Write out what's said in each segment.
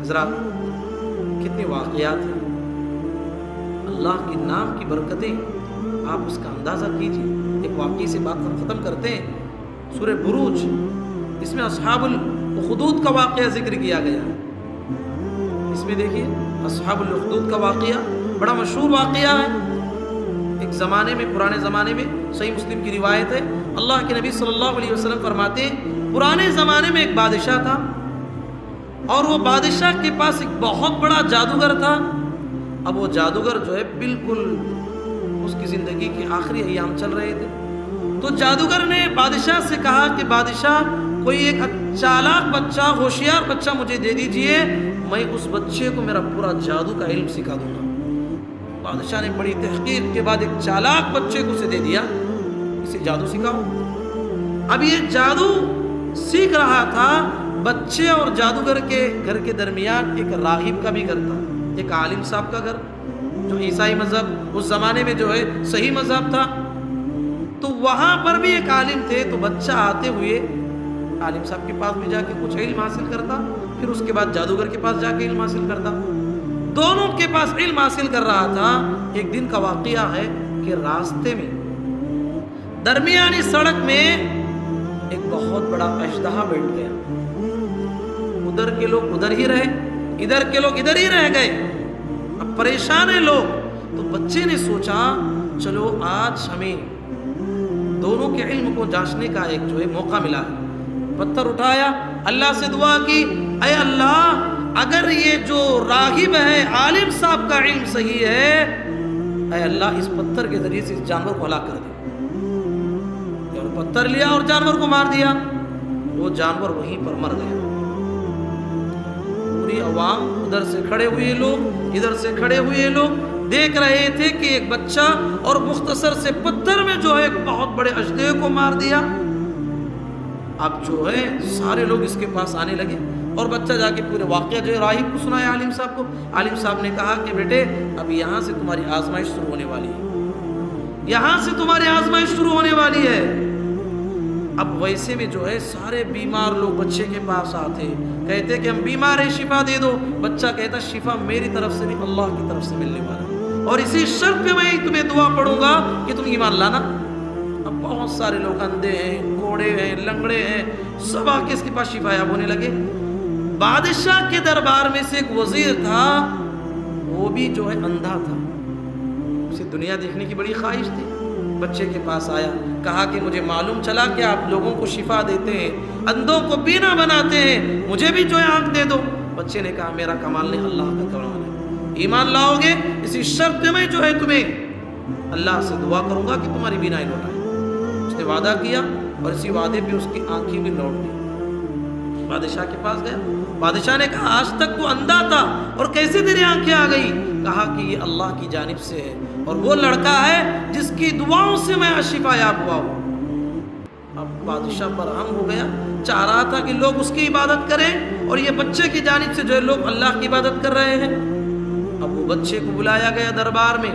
حضرات کتنے واقعات ہیں، اللہ کے نام کی برکتیں آپ اس کا اندازہ کیجئے۔ ایک واقعے سے بات ختم کرتے ہیں، سورہ بروج، اس میں اصحاب الاخدود کا واقعہ ذکر کیا گیا ہے۔ اس میں دیکھیے اصحاب الاخدود کا واقعہ بڑا مشہور واقعہ ہے۔ ایک زمانے میں، پرانے زمانے میں، صحیح مسلم کی روایت ہے، اللہ کے نبی صلی اللہ علیہ وسلم فرماتے ہیں پرانے زمانے میں ایک بادشاہ تھا، اور وہ بادشاہ کے پاس ایک بہت بڑا جادوگر تھا۔ اب وہ جادوگر جو ہے بالکل اس کی زندگی کے آخری ایام چل رہے تھے، تو جادوگر نے بادشاہ سے کہا کہ بادشاہ کوئی ایک چالاک بچہ، ہوشیار بچہ مجھے دے دیجئے، میں اس بچے کو میرا پورا جادو کا علم سکھا دوں گا۔ بادشاہ نے بڑی تحقیق کے بعد ایک چالاک بچے کو اسے دے دیا، اسے جادو سکھاؤ۔ اب یہ جادو سیکھ رہا تھا، بچے اور جادوگر کے گھر کے درمیان ایک راہب کا بھی گھر تھا، ایک عالم صاحب کا گھر، جو عیسائی مذہب اس زمانے میں جو ہے صحیح مذہب تھا، تو وہاں پر بھی ایک عالم تھے۔ تو بچہ آتے ہوئے عالم صاحب کے پاس بھی جا کے کچھ علم حاصل کرتا، پھر اس کے بعد جادوگر کے پاس جا کے علم حاصل کرتا، دونوں کے پاس علم حاصل کر رہا تھا۔ ایک دن کا واقعہ ہے کہ راستے میں درمیانی سڑک میں ایک بہت بڑا اژدہا بیٹھ گیا، ادھر کے لوگ ادھر ہی رہے، ادھر کے لوگ ادھر ہی رہ گئے، اب پریشان ہیں لوگ۔ تو بچے نے سوچا چلو آج ہمیں دونوں کے علم کو جانچنے کا ایک جو ہے موقع ملا ہے۔ پتھر اٹھایا، اللہ سے دعا کی، اے اللہ اگر یہ جو راہب ہے، عالم صاحب کا علم صحیح ہے، اے اللہ اس پتھر کے ذریعے سے اس جانور کو ہلاک کر دے۔ اور پتھر لیا اور جانور کو مار دیا، وہ جانور وہیں پر مر گیا۔ پوری عوام، ادھر سے کھڑے ہوئے لوگ، ادھر سے کھڑے ہوئے لوگ دیکھ رہے تھے کہ ایک بچہ اور مختصر سے پتھر میں جو ہے ایک بہت بڑے اژدہے کو مار دیا۔ اب جو ہے سارے لوگ اس کے پاس آنے لگے، اور بچہ جا کے پورے واقعہ جو ہے راہب کو سنایا عالم صاحب کو۔ عالم صاحب نے کہا کہ بیٹے اب یہاں سے تمہاری آزمائش شروع ہونے والی ہے، یہاں سے تمہاری آزمائش شروع ہونے والی ہے۔ اب ویسے میں جو ہے سارے بیمار لوگ بچے کے پاس آتے، کہتے کہ ہم بیمار ہیں، شفا دے دو۔ بچہ کہتا شفا میری طرف سے نہیں، اللہ کی طرف سے ملنے والا، اور اسی شرط پہ میں تمہیں دعا پڑھوں گا کہ تم ایمان لانا۔ اب بہت سارے لوگ اندھے ہیں، کوڑے ہیں، لنگڑے ہیں، سب آ کے اس کے پاس شفا یاب ہونے لگے۔ بادشاہ کے دربار میں سے ایک وزیر تھا، وہ بھی جو ہے اندھا تھا، اسے دنیا دیکھنے کی بڑی خواہش تھی۔ بچے کے پاس آیا، کہا کہ مجھے معلوم چلا کہ آپ لوگوں کو شفا دیتے ہیں، اندھوں کو بینا بناتے ہیں، مجھے بھی جو ہے آنکھ دے دو۔ بچے نے کہا میرا کمال نہیں، اللہ کا کمال ہے، ایمان لاؤ گے اسی شرط پہ میں جو ہے تمہیں اللہ سے دعا کروں گا کہ تمہاری بینائی لوٹائے۔ اس نے وعدہ کیا، اور اسی وعدے پہ اس کی آنکھیں بھی لوٹ گئی۔ بادشاہ کے پاس گیا، بادشاہ نے کہا آج تک تو اندھا تھا اور کیسے تیری آنکھیں آ گئی؟ کہا کہ یہ اللہ کی جانب سے ہے، اور وہ لڑکا ہے جس کی دعاؤں سے میں شفا یاب ہوا ہوں۔ اب بادشاہ برہم ہو گیا، چاہ رہا تھا کہ لوگ اس کی عبادت کریں، اور یہ بچے کی جانب سے جو ہے لوگ اللہ کی عبادت کر رہے ہیں۔ اب وہ بچے کو بلایا گیا دربار میں،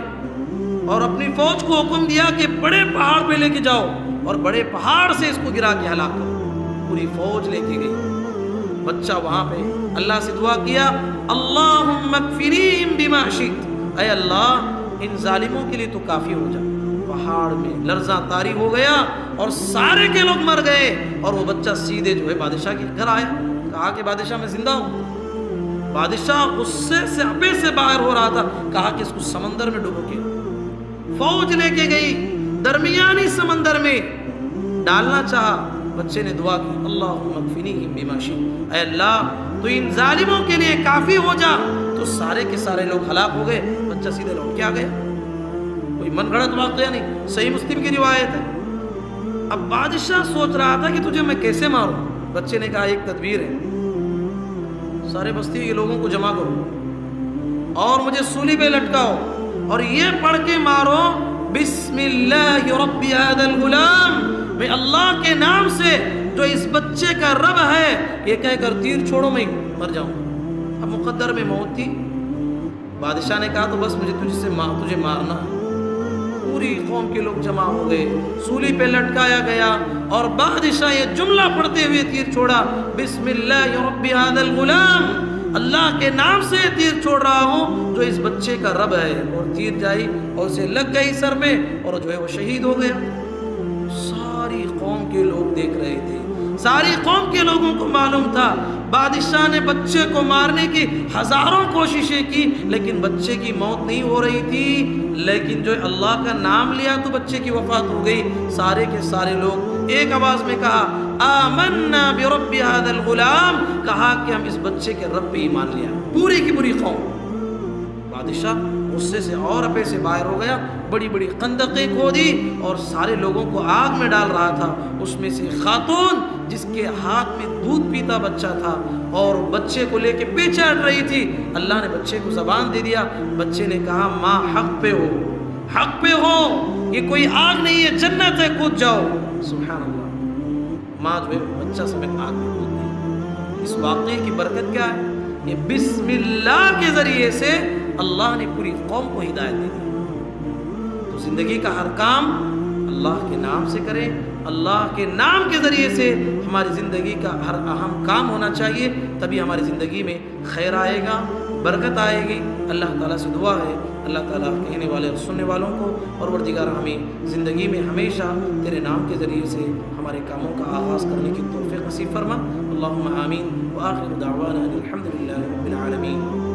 اور اپنی فوج کو حکم دیا کہ بڑے پہاڑ پہ لے کے جاؤ، اور بڑے پہاڑ سے اس کو گرا کے ہلاک کرو۔ پوری فوج لے کے گئی، بچہ وہاں پہ اللہ سے دعا کیا، اللہم اکفنیہم بما شئت، اے اللہ ان ظالموں کے لیے تو کافی ہو جا۔ پہاڑ میں لرزاں طاری ہو گیا، اور سارے کے لوگ مر گئے، اور وہ بچہ سیدھے جو ہے بادشاہ کے گھر آیا، کہا کہ بادشاہ میں زندہ ہوں۔ بادشاہ غصے سے اپے سے باہر ہو رہا تھا، کہا کہ اس کو سمندر میں ڈبو کے، فوج لے کے گئی، درمیانی سمندر میں ڈالنا چاہا، بچے نے دعا کی، اللہم اکفنیہم بما شئت، اے اللہ تو ان ظالموں کے لیے کافی ہو جا۔ تو سارے کے سارے لوگ ہلاک ہو گئے، بچہ سیدھے لوٹ کے آ گیا، کوئی من گھڑت واقعہ نہیں، صحیح مسلم کی روایت ہے۔ اب بادشاہ سوچ رہا تھا کہ تجھے میں کیسے ماروں؟ بچے نے کہا ایک تدبیر ہے، سارے بستی کے لوگوں کو جمع کرو اور مجھے سولی پہ لٹکاؤ، اور یہ پڑھ کے مارو، بسم اللہ رب هذا الغلام، میں اللہ کے نام سے جو اس بچے کا رب ہے، یہ کہہ کر تیر چھوڑو، میں مر جاؤں۔ اب مقدر میں موت تھی، بادشاہ نے کہا تو بس مجھے تجھے مارنا ہے۔ پوری قوم کے لوگ جمع ہو گئے، سولی پہ لٹکایا گیا، اور بادشاہ یہ جملہ پڑھتے ہوئے تیر چھوڑا، بسم اللہ رب هذا الغلام، اللہ اللہ کے نام سے تیر چھوڑ رہا ہوں جو اس بچے کا رب ہے، اور تیر جائی اور اسے لگ گئی سر میں اور جو ہے وہ شہید ہو گیا۔ ساری قوم کے لوگ دیکھ رہے تھے، ساری قوم کے لوگوں کو معلوم تھا بادشاہ نے بچے کو مارنے کی ہزاروں کوششیں کی لیکن بچے کی موت نہیں ہو رہی تھی، لیکن جو اللہ کا نام لیا تو بچے کی وفات ہو گئی۔ سارے کے سارے لوگ ایک آواز میں کہا آمنا برب هذا الغلام، کہا کہ ہم اس بچے کے رب پہ ایمان لیا۔ پوری کی پوری قوم، بادشاہ غصے سے اور اپے سے باہر ہو گیا، بڑی بڑی خندقیں کھودی اور سارے لوگوں کو آگ میں ڈال رہا تھا۔ اس میں سے خاتون جس کے ہاتھ میں دودھ پیتا بچہ تھا اور بچے کو لے کے پیچھے ہٹ رہی تھی، اللہ نے بچے کو زبان دے دیا۔ بچے نے کہا ماں حق پہ ہو، حق پہ ہو، یہ کوئی آگ نہیں ہے، جنت ہے، کود جاؤ۔ سبحان اللہ، ماں جو ہے بچہ سمیت آگ میں کود گئی۔ اس واقعے کی برکت کیا ہے؟ یہ بسم اللہ کے ذریعے سے اللہ نے پوری قوم کو ہدایت دے دی۔ تو زندگی کا ہر کام اللہ کے نام سے کریں، اللہ کے نام کے ذریعے سے ہماری زندگی کا ہر اہم کام ہونا چاہیے، تبھی ہماری زندگی میں خیر آئے گا، برکت آئے گی۔ اللہ تعالیٰ سے دعا ہے اللہ تعالیٰ کہنے والے اور سننے والوں کو پروردگار ہمیں زندگی میں ہمیشہ تیرے نام کے ذریعے سے ہمارے کاموں کا آغاز کرنے کی توفیق نصیب فرما۔ اللہم آمین، وآخر دعوانا الحمدللہ رب العالمین۔